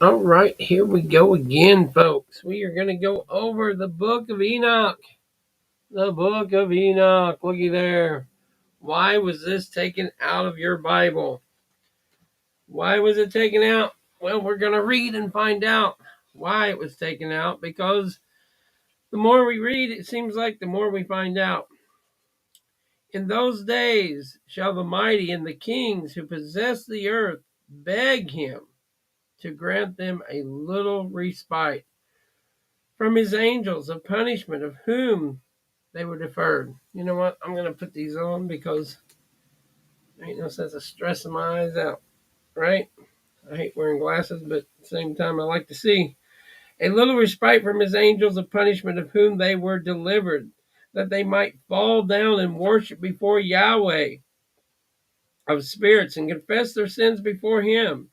All right, here we go again, folks. We are going to go over the book of Enoch. The book of Enoch. Looky there. Why was this taken out of your Bible? Why was it taken out? Well, we're going to read and find out why it was taken out, because the more we read, it seems like the more we find out. In those days shall the mighty and the kings who possess the earth beg him to grant them a little respite from his angels of punishment, of whom they were deferred. You know what? I'm going to put these on because there ain't no sense of stressing my eyes out, right? I hate wearing glasses, but at the same time, I like to see. A little respite from his angels of punishment, of whom they were delivered, that they might fall down and worship before Yahweh of spirits and confess their sins before him.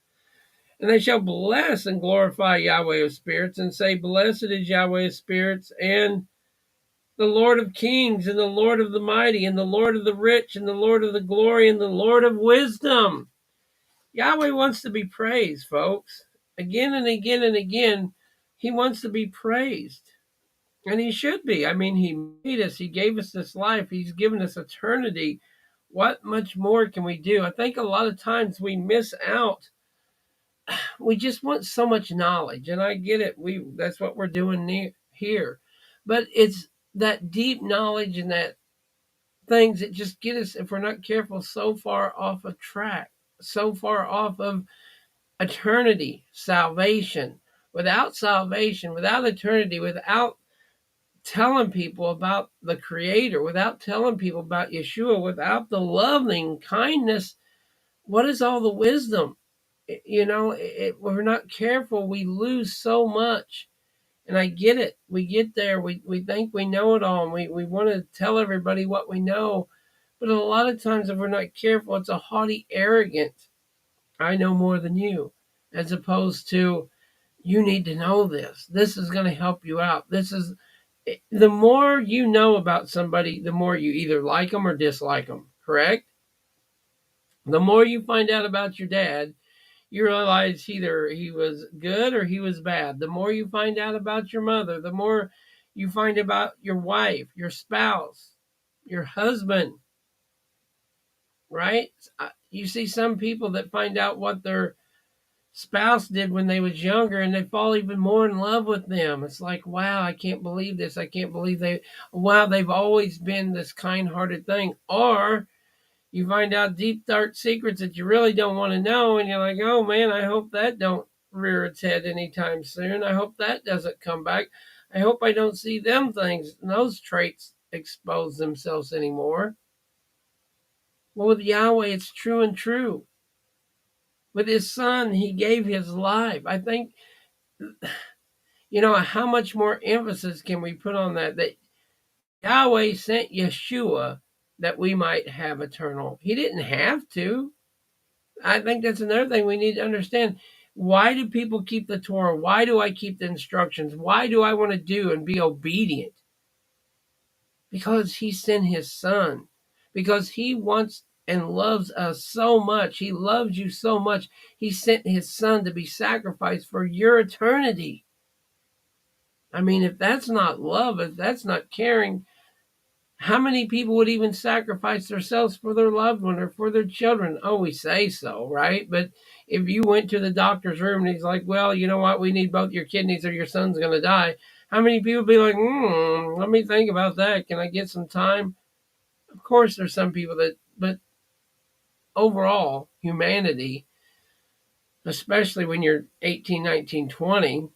And they shall bless and glorify Yahweh of spirits and say, Blessed is Yahweh of spirits, and the Lord of kings, and the Lord of the mighty, and the Lord of the rich, and the Lord of the glory, and the Lord of wisdom. Yahweh wants to be praised, folks. Again and again and again, he wants to be praised. And he should be. I mean, he made us, he gave us this life, he's given us eternity. What much more can we do? I think a lot of times we miss out. We just want so much knowledge, and I get it. That's what we're doing here. But it's that deep knowledge and that things that just get us, if we're not careful, so far off of track, so far off of eternity, salvation. Without salvation, without eternity, without telling people about the Creator, without telling people about Yeshua, without the loving kindness, what is all the wisdom? We're not careful, we lose so much. And I get it. We get there. We think we know it all. And we want to tell everybody what we know. But a lot of times, if we're not careful, it's a haughty arrogance. I know more than you, as opposed to, you need to know this. This is going to help you out. The more you know about somebody, the more you either like them or dislike them, correct? The more you find out about your dad, you realize either he was good or he was bad. The more you find out about your mother, the more you find about your wife, your spouse, your husband, right? You see some people that find out what their spouse did when they was younger, and they fall even more in love with them. It's like, wow, I can't believe this. I can't believe they've always been this kind-hearted thing. Or you find out deep dark secrets that you really don't want to know, and you're like, oh man, I hope that don't rear its head anytime soon. I hope that doesn't come back. I hope I don't see them things, those traits expose themselves anymore. Well, with Yahweh, it's true and true. With his son, he gave his life. I think, how much more emphasis can we put on that Yahweh sent Yeshua that we might have eternal. He didn't have to. I think that's another thing we need to understand. Why do people keep the Torah? Why do I keep the instructions? Why do I want to do and be obedient? Because he sent his son. Because he wants and loves us so much. He loves you so much. He sent his son to be sacrificed for your eternity. I mean, if that's not love, if that's not caring, how many people would even sacrifice themselves for their loved one or for their children? Oh, we say so, right? But if you went to the doctor's room and he's like, well, you know what? We need both your kidneys or your son's going to die. How many people would be like, let me think about that. Can I get some time? Of course, there's some people but overall, humanity, especially when you're 18, 19, 20,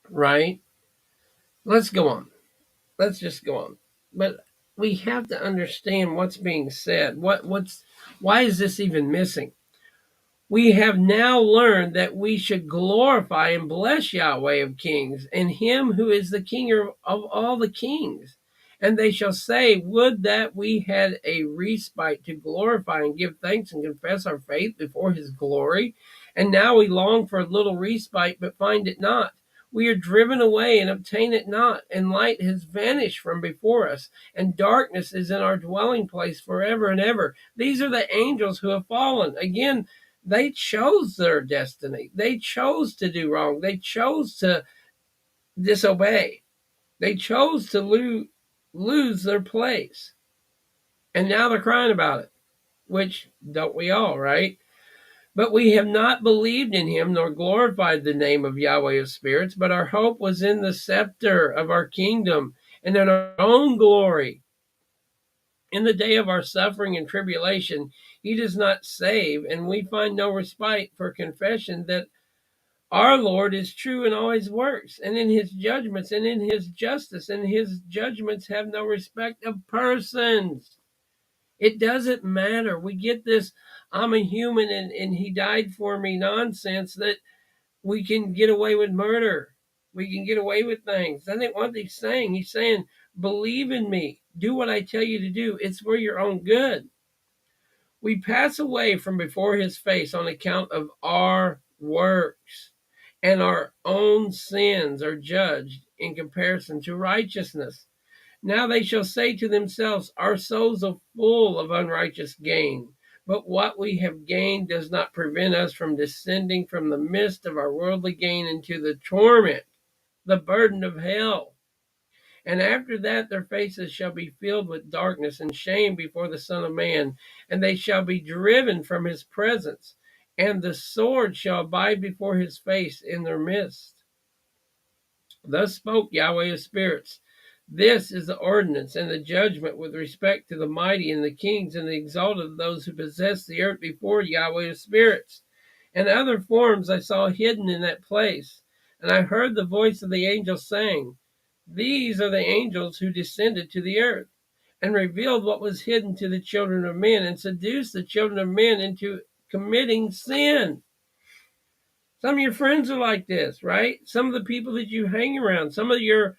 right? Let's go on. Let's just go on. But we have to understand what's being said. Why is this even missing? We have now learned that we should glorify and bless Yahweh of kings and him who is the king of all the kings. And they shall say, would that we had a respite to glorify and give thanks and confess our faith before his glory. And now we long for a little respite, but find it not. We are driven away and obtain it not, and light has vanished from before us, and darkness is in our dwelling place forever and ever. These are the angels who have fallen. Again, They chose their destiny. They chose to do wrong. They chose to disobey. They chose to lose their place. And now they're crying about it, which don't we all, right? But we have not believed in him nor glorified the name of Yahweh of spirits, but our hope was in the scepter of our kingdom and in our own glory. In the day of our suffering and tribulation, he does not save, and we find no respite for confession that our Lord is true in all his works, and in his judgments, and in his justice, and his judgments have no respect of persons. It doesn't matter. We get this I'm a human and he died for me nonsense that we can get away with murder. We can get away with things. That ain't what he's saying. He's saying, believe in me. Do what I tell you to do. It's for your own good. We pass away from before his face on account of our works, and our own sins are judged in comparison to righteousness. Now they shall say to themselves, our souls are full of unrighteous gain. But what we have gained does not prevent us from descending from the midst of our worldly gain into the torment, the burden of hell. And after that their faces shall be filled with darkness and shame before the Son of Man, and they shall be driven from his presence, and the sword shall abide before his face in their midst. Thus spoke Yahweh of spirits. This is the ordinance and the judgment with respect to the mighty and the kings and the exalted of those who possess the earth before Yahweh of spirits. And other forms I saw hidden in that place. And I heard the voice of the angel saying, these are the angels who descended to the earth and revealed what was hidden to the children of men and seduced the children of men into committing sin. Some of your friends are like this, right? Some of the people that you hang around, some of your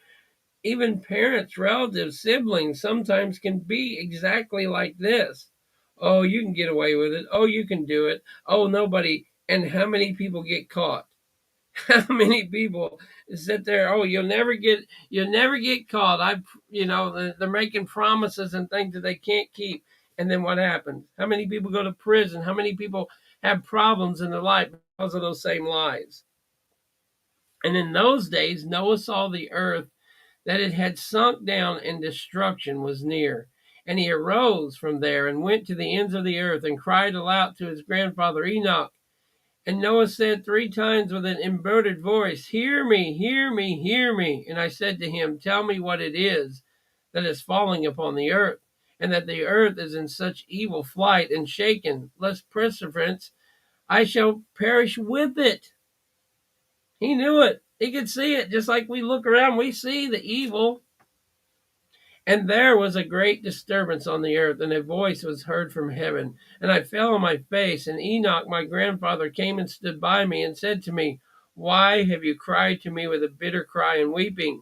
even parents, relatives, siblings sometimes can be exactly like this. Oh, you can get away with it. Oh, you can do it. Oh, nobody. And how many people get caught? How many people sit there? Oh, you'll never get caught. They're making promises and things that they can't keep. And then what happens? How many people go to prison? How many people have problems in their life because of those same lies? And in those days, Noah saw the earth that it had sunk down and destruction was near. And he arose from there and went to the ends of the earth and cried aloud to his grandfather Enoch. And Noah said 3 times with an embroidered voice, hear me, hear me, hear me. And I said to him, tell me what it is that is falling upon the earth, and that the earth is in such evil flight and shaken, lest perseverance I shall perish with it. He knew it. He could see it. Just like we look around, we see the evil. And there was a great disturbance on the earth, and a voice was heard from heaven. And I fell on my face, and Enoch, my grandfather, came and stood by me and said to me, why have you cried to me with a bitter cry and weeping?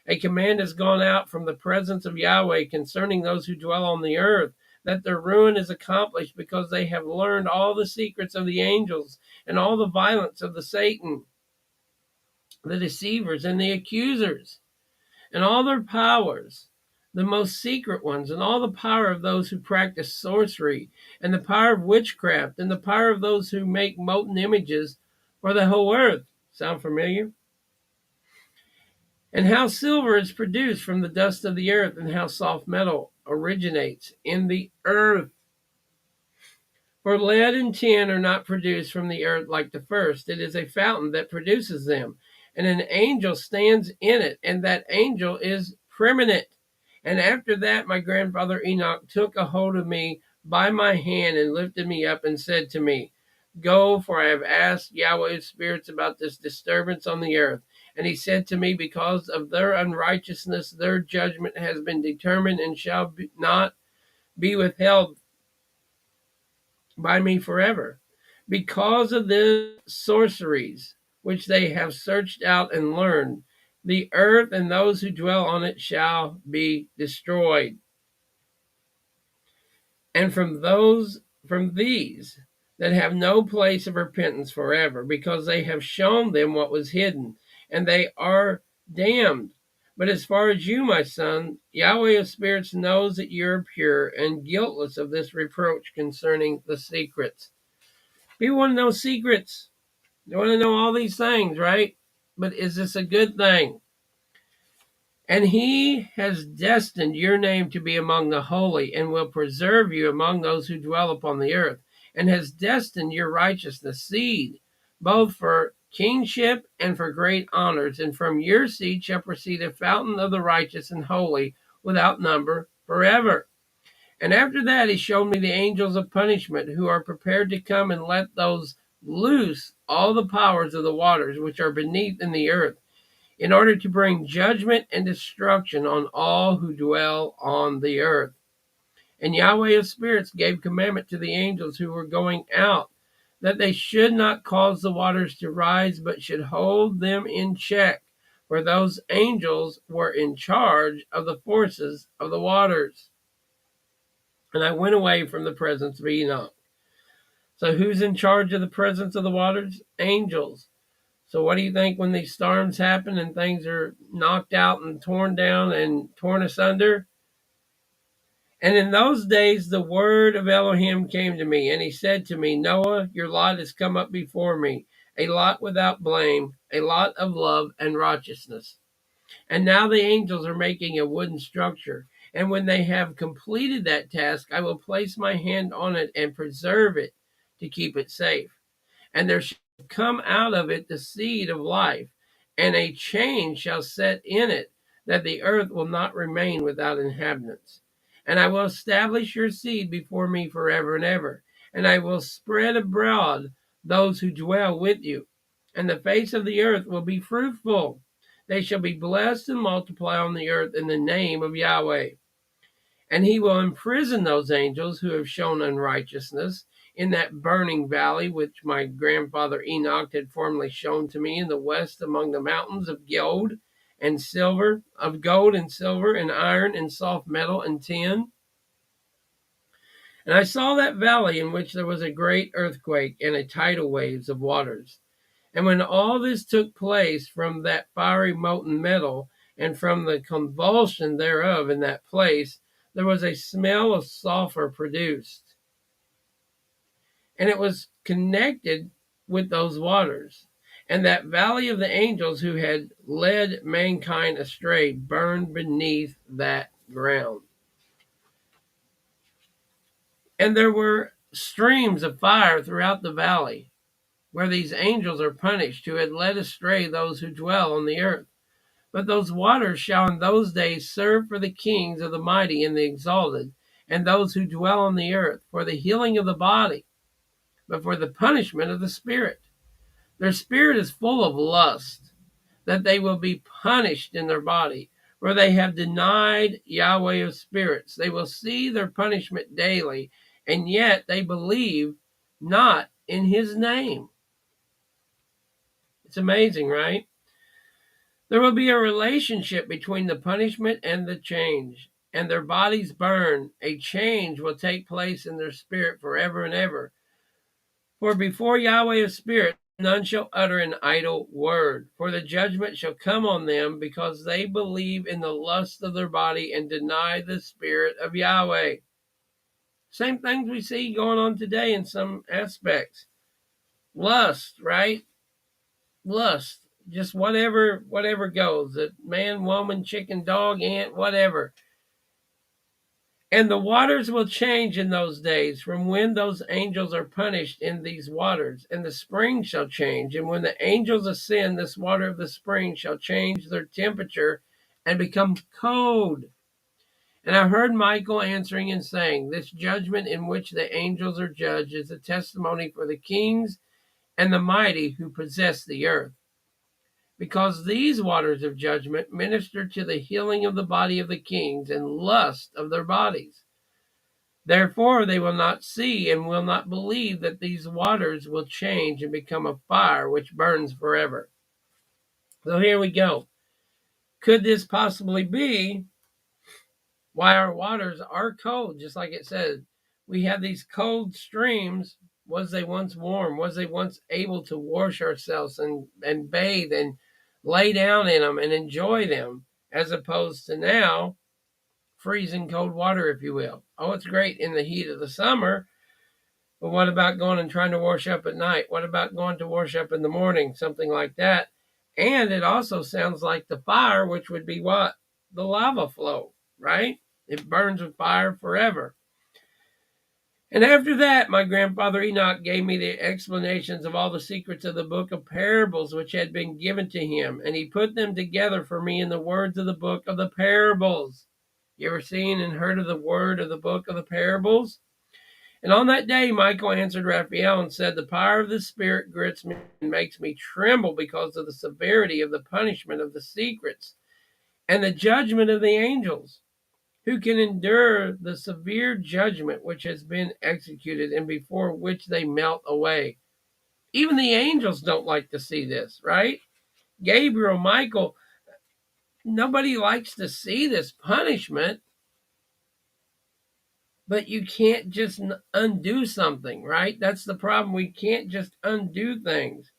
A command has gone out from the presence of Yahweh concerning those who dwell on the earth, that their ruin is accomplished because they have learned all the secrets of the angels and all the violence of the Satan, the deceivers and the accusers, and all their powers, the most secret ones, and all the power of those who practice sorcery, and the power of witchcraft, and the power of those who make molten images for the whole earth. Sound familiar? And how silver is produced from the dust of the earth, and how soft metal originates in the earth. For lead and tin are not produced from the earth like the first. It is a fountain that produces them, and an angel stands in it, and that angel is preeminent. And after that, my grandfather Enoch took a hold of me by my hand and lifted me up and said to me, go, for I have asked Yahweh's spirits about this disturbance on the earth. And he said to me, because of their unrighteousness, their judgment has been determined and shall not be withheld by me forever. Because of the sorceries which they have searched out and learned, the earth and those who dwell on it shall be destroyed. And from these that have no place of repentance forever, because they have shown them what was hidden, and they are damned. But as far as you, my son, Yahweh of spirits knows that you are pure and guiltless of this reproach concerning the secrets. People want to know secrets. They want to know all these things, right? But is this a good thing? And he has destined your name to be among the holy, and will preserve you among those who dwell upon the earth, and has destined your righteousness seed, both for kingship and for great honors. And from your seed shall proceed a fountain of the righteous and holy, without number, forever. And after that he showed me the angels of punishment, who are prepared to come and let those loose all the powers of the waters which are beneath in the earth, in order to bring judgment and destruction on all who dwell on the earth. And Yahweh of spirits gave commandment to the angels who were going out, that they should not cause the waters to rise, but should hold them in check, for those angels were in charge of the forces of the waters. And I went away from the presence of Enoch. So who's in charge of the presence of the waters? Angels. So what do you think when these storms happen and things are knocked out and torn down and torn asunder? And in those days the word of Elohim came to me, and he said to me, Noah, your lot has come up before me, a lot without blame, a lot of love and righteousness. And now the angels are making a wooden structure. And when they have completed that task, I will place my hand on it and preserve it to keep it safe. And there shall come out of it the seed of life, and a change shall set in it, that the earth will not remain without inhabitants. And I will establish your seed before me forever and ever, and I will spread abroad those who dwell with you, and the face of the earth will be fruitful. They shall be blessed and multiply on the earth in the name of Yahweh. And he will imprison those angels who have shown unrighteousness in that burning valley which my grandfather Enoch had formerly shown to me in the west, among the mountains of gold and silver, and iron and soft metal and tin. And I saw that valley in which there was a great earthquake and a tidal waves of waters. And when all this took place, from that fiery molten metal and from the convulsion thereof in that place, there was a smell of sulfur produced. And it was connected with those waters. And that valley of the angels who had led mankind astray burned beneath that ground. And there were streams of fire throughout the valley, where these angels are punished, who had led astray those who dwell on the earth. But those waters shall in those days serve for the kings of the mighty and the exalted, and those who dwell on the earth, for the healing of the body, but for the punishment of the spirit. Their spirit is full of lust, that they will be punished in their body, for they have denied Yahweh of spirits. They will see their punishment daily, and yet they believe not in his name. It's amazing, right? There will be a relationship between the punishment and the change, and their bodies burn. A change will take place in their spirit forever and ever. For before Yahweh of spirit, none shall utter an idle word, for the judgment shall come on them, because they believe in the lust of their body and deny the spirit of Yahweh. Same things we see going on today in some aspects. Lust, right? Lust. Just whatever goes. That man, woman, chicken, dog, ant, whatever. And the waters will change in those days, from when those angels are punished in these waters. And the spring shall change. And when the angels ascend, this water of the spring shall change their temperature and become cold. And I heard Michael answering and saying, this judgment in which the angels are judged is a testimony for the kings and the mighty who possess the earth. Because these waters of judgment minister to the healing of the body of the kings and lust of their bodies. Therefore they will not see and will not believe that these waters will change and become a fire which burns forever. So here we go. Could this possibly be why our waters are cold? Just like it says, we have these cold streams. Was they once warm? Was they once able to wash ourselves and bathe and lay down in them and enjoy them, as opposed to now freezing cold water, if you will? Oh, it's great in the heat of the summer, But what about going and trying to worship at night? What about going to worship in the morning? Something like that. And it also sounds like the fire, which would be what? The lava flow, right? It burns with fire forever. And after that, my grandfather Enoch gave me the explanations of all the secrets of the book of parables which had been given to him, and he put them together for me in the words of the book of the parables. You ever seen and heard of the word of the book of the parables? And on that day, Michael answered Raphael and said, the power of the Spirit grits me and makes me tremble because of the severity of the punishment of the secrets and the judgment of the angels. Who can endure the severe judgment which has been executed and before which they melt away? Even the angels don't like to see this, right? Gabriel, Michael, nobody likes to see this punishment, but you can't just undo something, right? That's the problem. We can't just undo things.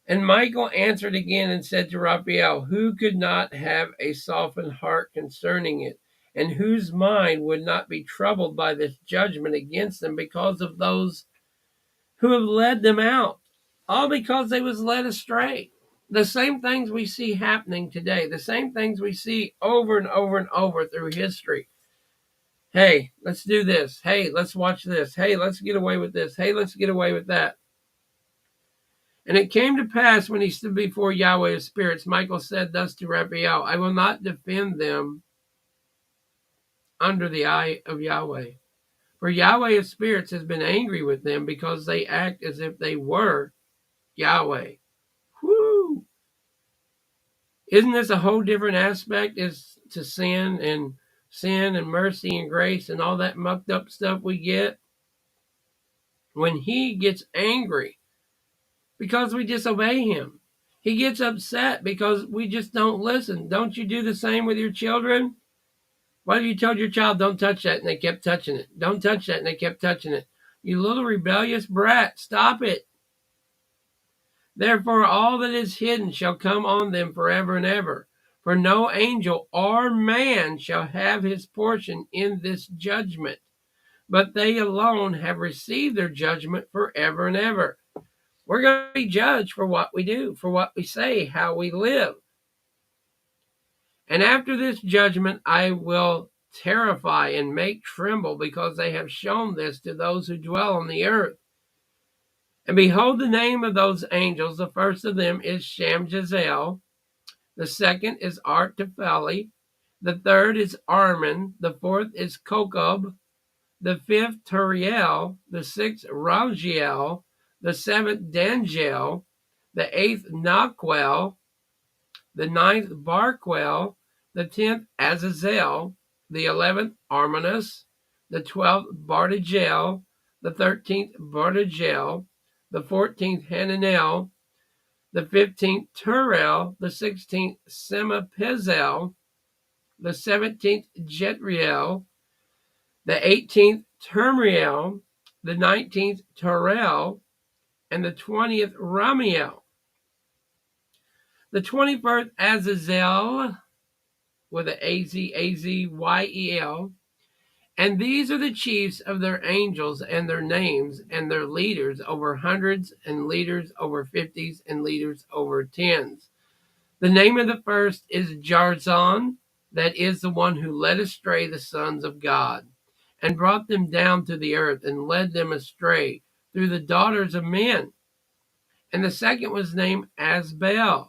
And Michael answered again and said to Raphael, who could not have a softened heart concerning it, and whose mind would not be troubled by this judgment against them because of those who have led them out, all because they was led astray. The same things we see happening today, the same things we see over and over and over through history. Hey, let's do this. Hey, let's watch this. Hey, let's get away with this. Hey, let's get away with that. And it came to pass when he stood before Yahweh of spirits, Michael said thus to Raphael, I will not defend them under the eye of Yahweh. For Yahweh of spirits has been angry with them because they act as if they were Yahweh. Whoo! Isn't this a whole different aspect as to sin and mercy and grace and all that mucked up stuff we get? When he gets angry because we disobey him. He gets upset because we just don't listen. Don't you do the same with your children? What if you told your child, don't touch that, and they kept touching it? Don't touch that, and they kept touching it. You little rebellious brat, stop it. Therefore, all that is hidden shall come on them forever and ever. For no angel or man shall have his portion in this judgment, but they alone have received their judgment forever and ever. We're going to be judged for what we do, for what we say, how we live. And after this judgment, I will terrify and make tremble, because they have shown this to those who dwell on the earth. And behold, the name of those angels, the first of them is Shamjazel, the second is Artapheli, the third is Armin, the fourth is Kokub, the fifth Turiel, the sixth Ramjiel, the seventh Danjel, the eighth Naquel, the ninth Barquel, the 10th Azazel, the 11th Armanus, the 12th Bardigel, the 13th Bardigel, the 14th Hananel, the 15th Turel, the 16th Semapizel, the 17th Jetriel, the 18th Termiel, the 19th Terel, and the 20th Ramiel. The 21st Azazel, with an Azyel, and these are the chiefs of their angels and their names and their leaders over hundreds and leaders over fifties and leaders over tens. The name of the first is Jarzon, that is the one who led astray the sons of God and brought them down to the earth and led them astray through the daughters of men. And the second was named Asbel.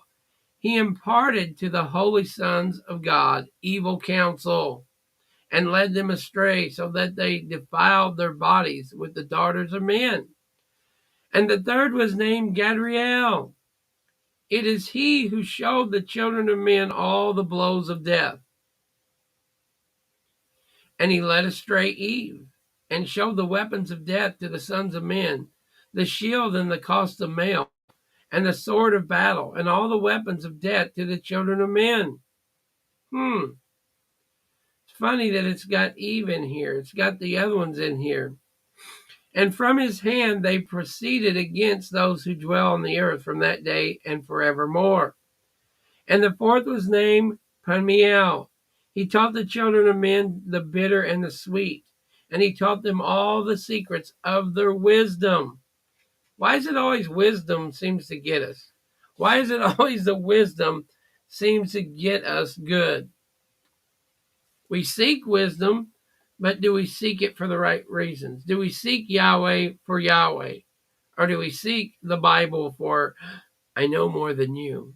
He imparted to the holy sons of God evil counsel and led them astray, so that they defiled their bodies with the daughters of men. And the third was named Gadriel. It is he who showed the children of men all the blows of death. And he led astray Eve, and showed the weapons of death to the sons of men, the shield and the cost of mail, and the sword of battle, and all the weapons of death to the children of men. It's funny that it's got Eve in here. It's got the other ones in here. And from his hand they proceeded against those who dwell on the earth from that day and forevermore. And the fourth was named Pamiel. He taught the children of men the bitter and the sweet. and he taught them all the secrets of their wisdom. Why is it always wisdom seems to get us? Why is it always the wisdom seems to get us good? We seek wisdom, but do we seek it for the right reasons? Do we seek Yahweh for Yahweh? Or do we seek the Bible for, I know more than you?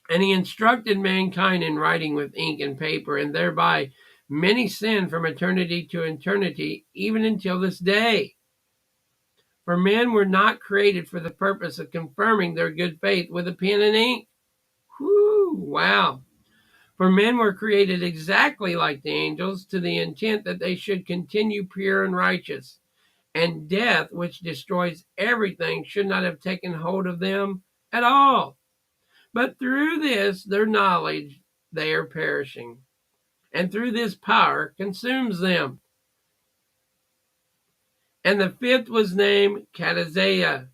And he instructed mankind in writing with ink and paper, and thereby many sinned from eternity to eternity, even until this day. For men were not created for the purpose of confirming their good faith with a pen and ink. Whew, wow. For men were created exactly like the angels, to the intent that they should continue pure and righteous. And death, which destroys everything, should not have taken hold of them at all. But through this, their knowledge, they are perishing. And through this power consumes them. And the fifth was named Kadazaiah.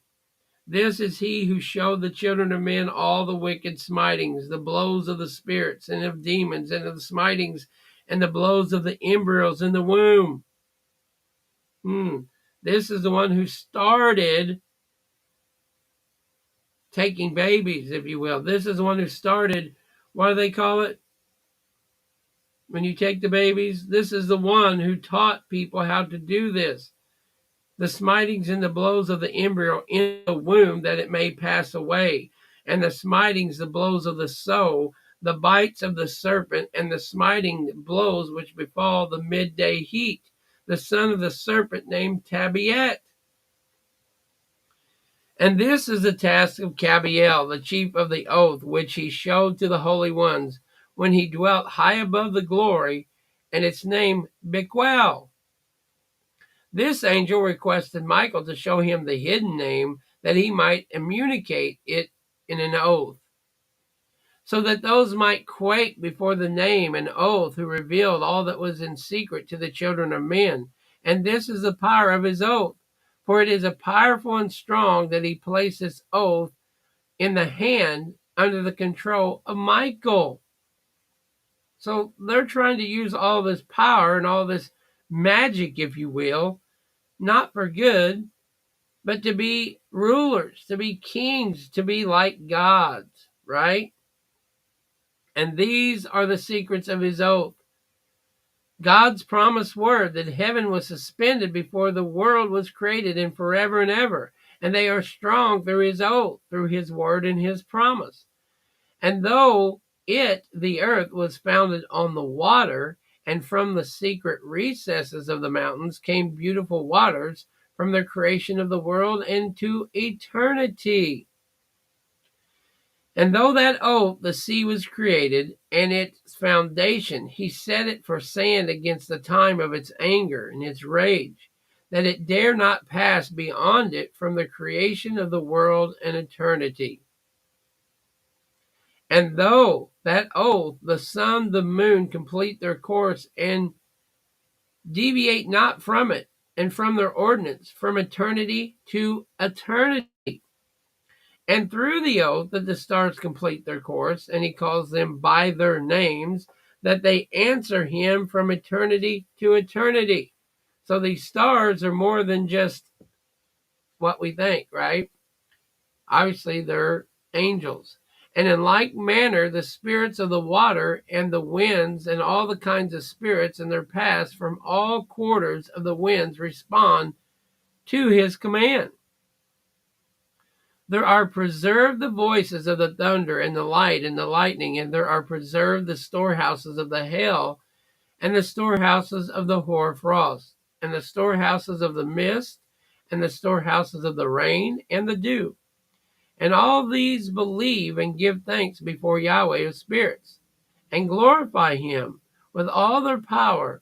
This is he who showed the children of men all the wicked smitings, the blows of the spirits and of demons, and of the smitings and the blows of the embryos in the womb. This is the one who started taking babies, if you will. This is the one who started, what do they call it? When you take the babies, this is the one who taught people how to do this. The smitings and the blows of the embryo in the womb, that it may pass away, and the smitings, the blows of the sow, the bites of the serpent, and the smiting blows which befall the midday heat, the son of the serpent named Tabiet. And this is the task of Cabiel, the chief of the oath, which he showed to the holy ones, when he dwelt high above the glory, and its name Bequel. This angel requested Michael to show him the hidden name, that he might communicate it in an oath, so that those might quake before the name and oath who revealed all that was in secret to the children of men. And this is the power of his oath, for it is a powerful and strong that he placed this oath in the hand under the control of Michael. So they're trying to use all this power and all this magic, if you will, not for good, but to be rulers, to be kings, to be like gods, right? And these are the secrets of his oath. God's promised word that heaven was suspended before the world was created and forever and ever. And they are strong through his oath, through his word and his promise. And though the earth, was founded on the water, and from the secret recesses of the mountains came beautiful waters, from the creation of the world into eternity. And though that oath, the sea was created, and its foundation, he set it for sand against the time of its anger and its rage, that it dare not pass beyond it from the creation of the world and eternity. And though that oath, the sun, the moon complete their course and deviate not from it, and from their ordinance, from eternity to eternity. And through the oath that the stars complete their course, and he calls them by their names, that they answer him from eternity to eternity. So these stars are more than just what we think, right? Obviously, they're angels. And in like manner, the spirits of the water and the winds and all the kinds of spirits in their paths from all quarters of the winds respond to his command. There are preserved the voices of the thunder and the light and the lightning, and there are preserved the storehouses of the hail and the storehouses of the hoarfrost, and the storehouses of the mist, and the storehouses of the rain and the dew. And all these believe and give thanks before Yahweh of spirits, and glorify him with all their power.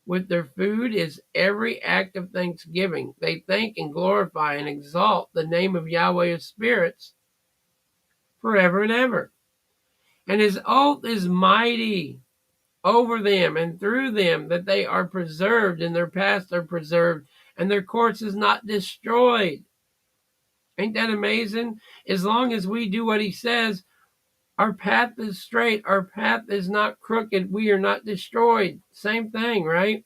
With their food is every act of thanksgiving. They thank and glorify and exalt the name of Yahweh of spirits forever and ever. And his oath is mighty over them and through them, that they are preserved, and their paths are preserved, and their course is not destroyed. Ain't that amazing? As long as we do what he says, our path is straight. Our path is not crooked. We are not destroyed. Same thing, right?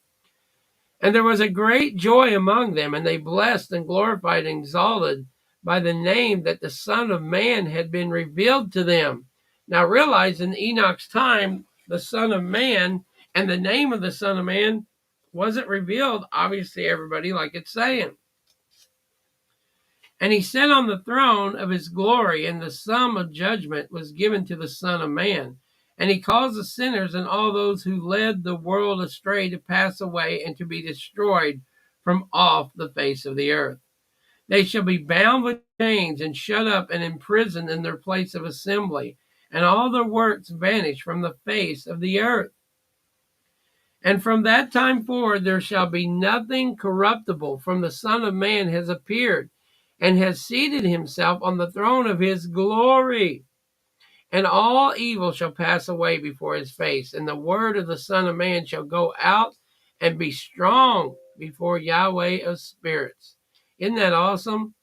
And there was a great joy among them, and they blessed and glorified and exalted by the name that the Son of Man had been revealed to them. Now realize in Enoch's time, the Son of Man and the name of the Son of Man wasn't revealed, obviously, everybody, like it's saying. And he sat on the throne of his glory, and the sum of judgment was given to the Son of Man. And he caused the sinners and all those who led the world astray to pass away and to be destroyed from off the face of the earth. They shall be bound with chains and shut up and imprisoned in their place of assembly, and all their works vanish from the face of the earth. And from that time forward there shall be nothing corruptible, for the Son of Man has appeared and has seated himself on the throne of his glory. And all evil shall pass away before his face, and the word of the Son of Man shall go out and be strong before Yahweh of spirits. Isn't that awesome?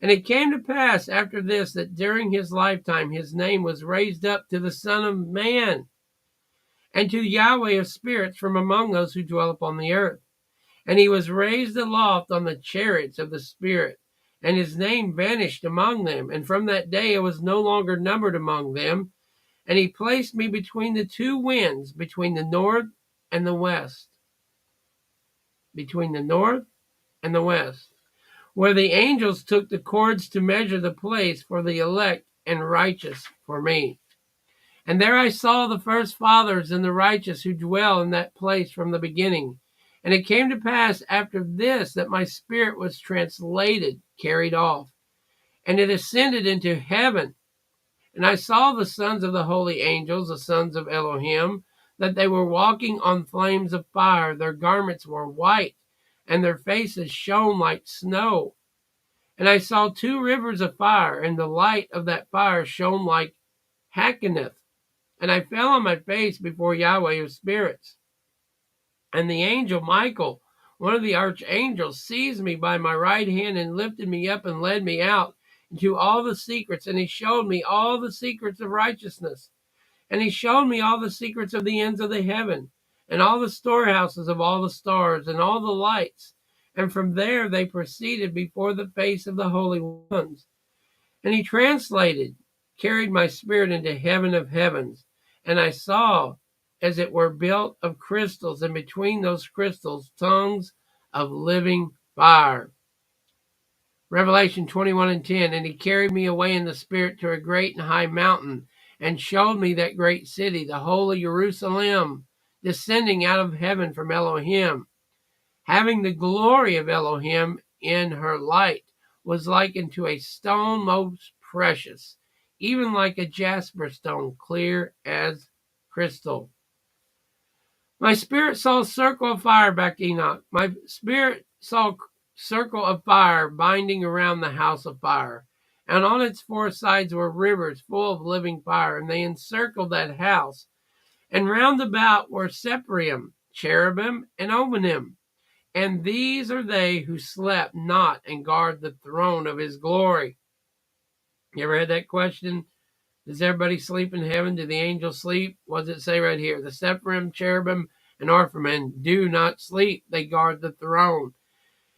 And it came to pass after this that during his lifetime his name was raised up to the Son of Man and to Yahweh of spirits from among those who dwell upon the earth. And he was raised aloft on the chariots of the Spirit, and his name vanished among them. And from that day it was no longer numbered among them. And he placed me between the two winds, between the north and the west. Between the north and the west, where the angels took the cords to measure the place for the elect and righteous for me. And there I saw the first fathers and the righteous who dwell in that place from the beginning. And it came to pass after this that my spirit was translated, carried off, and it ascended into heaven. And I saw the sons of the holy angels, the sons of Elohim, that they were walking on flames of fire. Their garments were white, and their faces shone like snow. And I saw two rivers of fire, and the light of that fire shone like Hakaneth. And I fell on my face before Yahweh of spirits. And the angel Michael, one of the archangels, seized me by my right hand and lifted me up and led me out into all the secrets. And he showed me all the secrets of righteousness. And he showed me all the secrets of the ends of the heaven, and all the storehouses of all the stars, and all the lights. And from there they proceeded before the face of the holy ones. And he carried my spirit into heaven of heavens. And I saw, as it were, built of crystals, and between those crystals, tongues of living fire. Revelation 21:10. And he carried me away in the spirit to a great and high mountain, and showed me that great city, the holy Jerusalem, descending out of heaven from Elohim, having the glory of Elohim in her light, was likened to a stone most precious, even like a jasper stone, clear as crystal. My spirit saw a circle of fire, back to Enoch. My spirit saw a circle of fire binding around the house of fire. And on its four sides were rivers full of living fire, and they encircled that house. And round about were Sephirim, cherubim, and Obanim. And these are they who slept not and guard the throne of his glory. You ever had that question? Does everybody sleep in heaven? Do the angels sleep? What does it say right here? The Sephirim, cherubim, and Orphanim do not sleep. They guard the throne.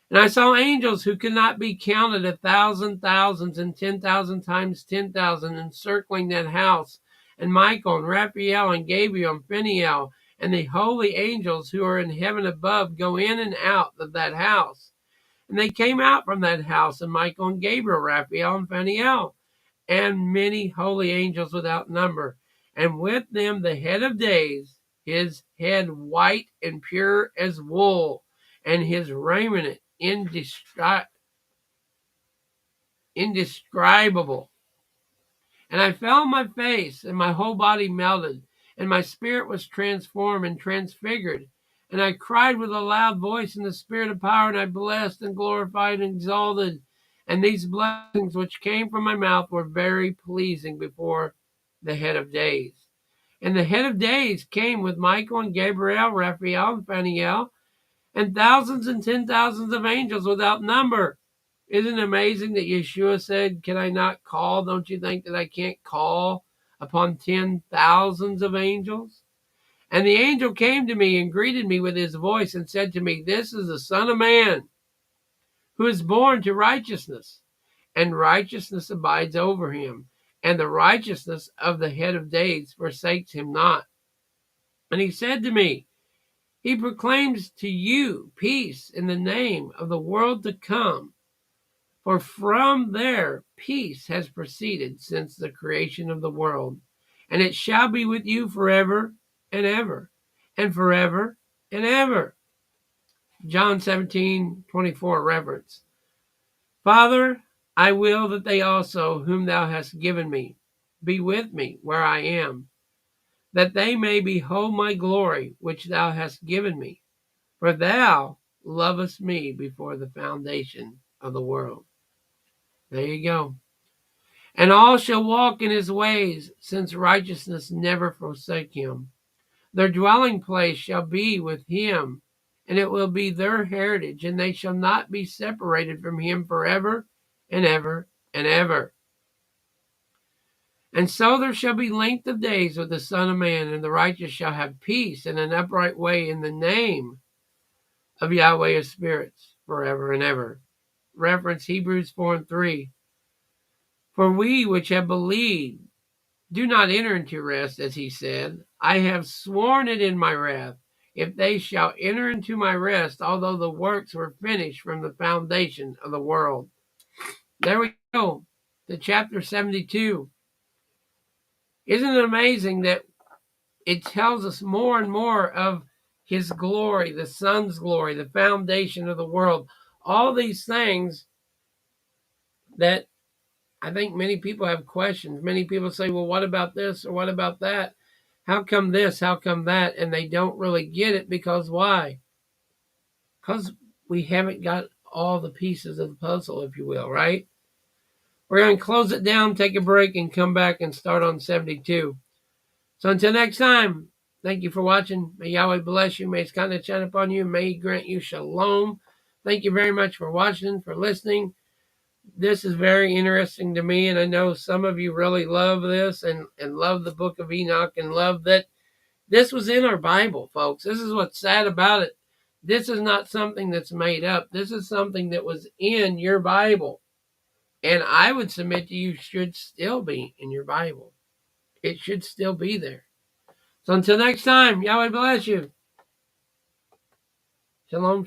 And I saw angels who could not be counted, 1,000 thousands and 10,000 times 10,000, encircling that house. And Michael and Raphael and Gabriel and Phinehel and the holy angels who are in heaven above go in and out of that house. And they came out from that house, and Michael and Gabriel, Raphael and Phinehel, and many holy angels without number. And with them the head of days, his head white and pure as wool, and his raiment indescribable. And I fell on my face, and my whole body melted, and my spirit was transformed and transfigured. And I cried with a loud voice in the spirit of power, and I blessed and glorified and exalted. And these blessings which came from my mouth were very pleasing before the head of days. And the head of days came with Michael and Gabriel, Raphael and Phinehel, and thousands and 10,000s of angels without number. Isn't it amazing that Yeshua said, can I not call? Don't you think that I can't call upon 10,000s of angels? And the angel came to me and greeted me with his voice and said to me, This is the Son of Man, who is born to righteousness, and righteousness abides over him, and the righteousness of the head of days forsakes him not. And he said to me, He proclaims to you peace in the name of the world to come. For from there peace has proceeded since the creation of the world, and it shall be with you forever and ever, and forever and ever. John 17:24 reverence. Father, I will that they also, whom thou hast given me, be with me where I am, that they may behold my glory which thou hast given me. For thou lovest me before the foundation of the world. There you go. And all shall walk in his ways, since righteousness never forsake him. Their dwelling place shall be with him, and it will be their heritage, and they shall not be separated from him forever and ever and ever. And so there shall be length of days with the Son of Man, and the righteous shall have peace and an upright way in the name of Yahweh of spirits forever and ever. Reference Hebrews 4:3. For we which have believed do not enter into rest, as he said, I have sworn it in my wrath, if they shall enter into my rest, although the works were finished from the foundation of the world. There we go, to chapter 72. Isn't it amazing that it tells us more and more of his glory, the Son's glory, the foundation of the world, all these things that I think many people have questions. Many people say, well, what about this or what about that? How come this? How come that? And they don't really get it because why? Because we haven't got all the pieces of the puzzle, if you will, right? We're going to close it down, take a break, and come back and start on 72. So until next time, thank you for watching. May Yahweh bless you. May his kindness shine upon you. May he grant you shalom. Thank you very much for watching, for listening. This is very interesting to me, and I know some of you really love this and love the book of Enoch and love that this was in our Bible, folks. This is what's sad about it. This is not something that's made up. This is something that was in your Bible. And I would submit to you should still be in your Bible. It should still be there. So until next time, Yahweh bless you. Shalom.